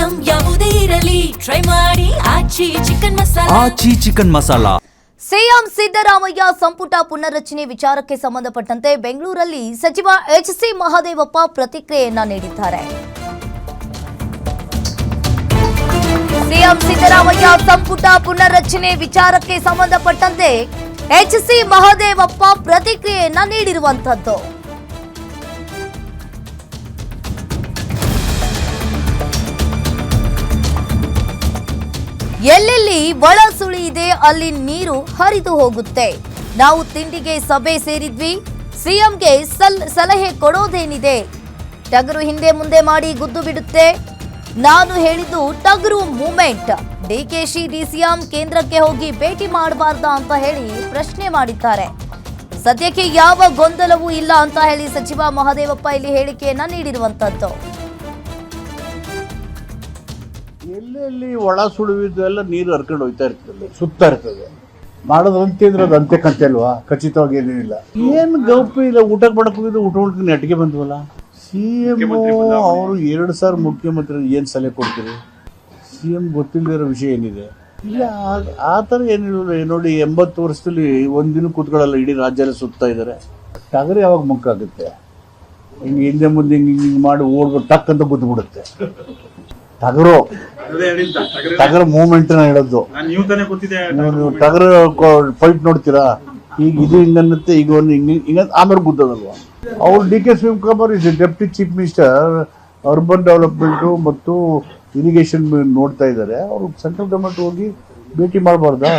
Item ಯಾವುದೇ ಇರಲಿ try ಮಾಡಿ ಆಚಿ ಚಿಕನ್ ಮಸಾಲಾ. ಸಿಎಂ ಸಿದ್ದರಾಮಯ್ಯ ಸಂಪುಟ ಪುನರ್ರಚನೆ ವಿಚಾರಕ್ಕೆ ಸಂಬಂಧಪಟ್ಟಂತೆ ಬೆಂಗಳೂರಲ್ಲಿ ಸಚಿವ ಎಚ್.ಸಿ. ಮಹದೇವಪ್ಪ ಪ್ರತಿಕ್ರಿಯೆಯನ್ನ ನೀಡಿದ್ದಾರೆ. ಸಿಎಂ ಸಿದ್ದರಾಮಯ್ಯ ಸಂಪುಟ ಪುನರ್ರಚನೆ ವಿಚಾರಕ್ಕೆ ಸಂಬಂಧಪಟ್ಟಂತೆ ಎಚ್.ಸಿ. ಮಹದೇವಪ್ಪ ಪ್ರತಿಕ್ರಿಯೆಯನ್ನ ನೀಡಿರುವಂತದ್ದು. ಎಲ್ಲೆಲ್ಲಿ ಒಳ ಸುಳಿ ಇದೆ ಅಲ್ಲಿ ನೀರು ಹರಿದು ಹೋಗುತ್ತೆ. ನಾವು ತಿಂಡಿಗೆ ಸಭೆ ಸೇರಿದ್ವಿ, ಸಿಎಂಗೆ ಸಲಹೆ ಕೊಡೋದೇನಿದೆ? ಟಗರು ಹಿಂದೆ ಮುಂದೆ ಮಾಡಿ ಗುದ್ದು ಬಿಡುತ್ತೆ. ನಾನು ಹೇಳಿದ್ದು ಟಗರು ಮೂವ್ಮೆಂಟ್. ಡಿಕೆಶಿ ಡಿಸಿಎಂ ಕೇಂದ್ರಕ್ಕೆ ಹೋಗಿ ಭೇಟಿ ಮಾಡಬಾರ್ದಾ ಅಂತ ಹೇಳಿ ಪ್ರಶ್ನೆ ಮಾಡಿದ್ದಾರೆ. ಸದ್ಯಕ್ಕೆ ಯಾವ ಗೊಂದಲವೂ ಇಲ್ಲ ಅಂತ ಹೇಳಿ ಸಚಿವ ಮಹದೇವಪ್ಪ ಇಲ್ಲಿ ಹೇಳಿಕೆಯನ್ನ ನೀಡಿರುವಂತದ್ದು. ಎಲ್ಲೆಲ್ಲಿ ಒಳ ಸುಳಿವಿದ್ದು ಎಲ್ಲ ನೀರು ಹರ್ಕೊಂಡು ಹೋಗ್ತಾ ಇರ್ತದೆ, ಸುತ್ತಾ ಇರ್ತದೆ. ಮಾಡೋದು ಅಂತಿದ್ರೆ ಅದು ಅಂತೆ ಕಂತೆ ಅಲ್ವಾ? ಖಚಿತವಾಗಿ ಏನೇನಿಲ್ಲ. ಏನ್ ಗೌಪಿ ಇಲ್ಲ. ಊಟಕ್ಕೆ ಮಾಡಕ್ ಹೋಗಿದ್ದು ಊಟ ನೆಟ್ಟಿಗೆ ಬಂದ್ವಲ್ಲ. ಸಿಎಂ ಅವರು 2 ಸಾರಿ ಮುಖ್ಯಮಂತ್ರಿ ಏನ್ ಸಲಹೆ ಕೊಡ್ತೀರಿ? ಸಿಎಂ ಗೊತ್ತಿಲ್ಲದಿರೋ ವಿಷಯ ಏನಿದೆ? ಇಲ್ಲ ಆ ಥರ ಏನಿಲ್ಲ. ನೋಡಿ 80 ವರ್ಷದಲ್ಲಿ ಒಂದಿನ ಕೂತ್ಕೊಳ್ಳಲ್ಲ, ಇಡೀ ರಾಜ್ಯ ಎಲ್ಲ ಸುತ್ತಾ ಇದ್ದಾರೆ. ಟಗರು ಯಾವಾಗ ಮುಕ್ಕಾಗುತ್ತೆ? ಹಿಂಗೆ ಹಿಂದೆ ಮುಂದೆ ಹಿಂಗೆ ಮಾಡಿ ಓಡ್ಬಿಟ್ಟು ಟಕ್ ಅಂತ ಗುದ್ದುಬಿಡುತ್ತೆ. ಟಗರ್ ಮೂವ್ಮೆಂಟ್ ಹೇಳೋದು. ನೀವು ಟಗರ್ ಫೈಟ್ ನೋಡ್ತೀರಾ? ಈಗ ಇದು ಹಿಂಗನ್ನುತ್ತೆ, ಈಗ ಒಂದು ಹಿಂಗ ಆಮೇಲೆ ಗುದ್ದದಲ್ವಾ? ಅವ್ರು D K. Shivakumar is deputy chief minister urban development ಮತ್ತು ಇರಿಗೇಷನ್ ನೋಡ್ತಾ ಇದ್ದಾರೆ. ಅವರು ಸೆಂಟ್ರಲ್ ಗವರ್ಮೆಂಟ್ ಹೋಗಿ ಭೇಟಿ ಮಾಡಬಾರ್ದಾ?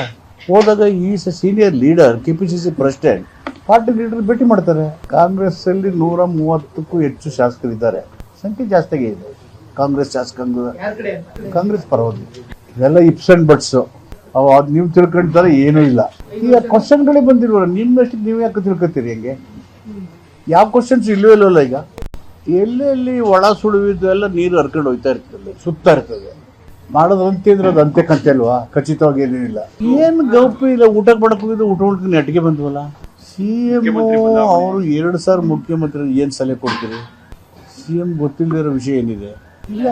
ಹೋದಾಗ is senior leader, KPCC president, party leader ಭೇಟಿ ಮಾಡ್ತಾರೆ. ಕಾಂಗ್ರೆಸ್ ಅಲ್ಲಿ 130ಕ್ಕೂ ಹೆಚ್ಚು ಶಾಸಕರಿದ್ದಾರೆ. ಸಂಖ್ಯೆ ಜಾಸ್ತಿಗೆ ಇದೆ ಕಾಂಗ್ರೆಸ್ ಶಾಸಕಾಂಗ. ಕಾಂಗ್ರೆಸ್ ಪರವಾಗಿ ಇದೆಲ್ಲ ಇಪ್ಸ್ ಅಂಡ್ ಬಟ್ಸ್. ಅದು ನೀವು ತಿಳ್ಕೊಂತಾರೆ ಏನೂ ಇಲ್ಲ. ಈಗ ಕ್ವಶನ್ಗಳೇ ಬಂದಿಲ್ವಲ್ಲ, ನಿಮ್ಮಷ್ಟು ನೀವು ಯಾಕೆ ತಿಳ್ಕೊತೀರಿ? ಹೆಂಗೆ ಯಾವ ಕ್ವಶನ್ಸ್ ಇಲ್ವಲ್ಲ? ಈಗ ಎಲ್ಲೆಲ್ಲಿ ಒಳ ಸುಳಿವಿದ್ದು ಎಲ್ಲ ನೀರು ಹರ್ಕೊಂಡು ಹೋಗ್ತಾ ಇರ್ತದೆ, ಸುತ್ತಾ ಇರ್ತದೆ. ಮಾಡೋದು ಅಂತಿದ್ರೆ ಅದು ಅಂತೆ ಕಂತೆ ಅಲ್ವಾ? ಖಚಿತವಾಗಿ ಏನೇನಿಲ್ಲ. ಏನ್ ಗೌಪಿ ಇಲ್ಲ. ಊಟಕ್ಕೆ ಮಾಡಕ್ ಹೋಗಿದ್ದು ಊಟ ನೆಟ್ಟಿಗೆ ಬಂದ್ವಲ್ಲ. ಸಿಎಂ ಅವರು 2 ಸಾರಿ ಮುಖ್ಯಮಂತ್ರಿ ಏನ್ ಸಲಹೆ ಕೊಡ್ತೀರಿ? ಸಿಎಂ ಗೊತ್ತಿಲ್ಲದಿರೋ ವಿಷಯ ಏನಿದೆ? ಇಲ್ಲ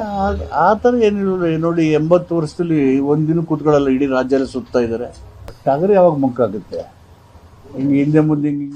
ಆ ಥರ ಏನಿಲ್ಲ. ನೋಡಿ 80 ವರ್ಷದಲ್ಲಿ ಒಂದಿನ ಕೂತ್ಕೊಳ್ಳಲ್ಲ, ಇಡೀ ರಾಜ್ಯ ಎಲ್ಲ ಸುತ್ತಾ ಇದ್ದಾರೆ. ಟಗರು ಯಾವಾಗ ಮುಕ್ಕಾಗುತ್ತೆ? ಹಿಂಗೆ ಹಿಂದೆ ಮುಂದೆ ಹಿಂಗೆ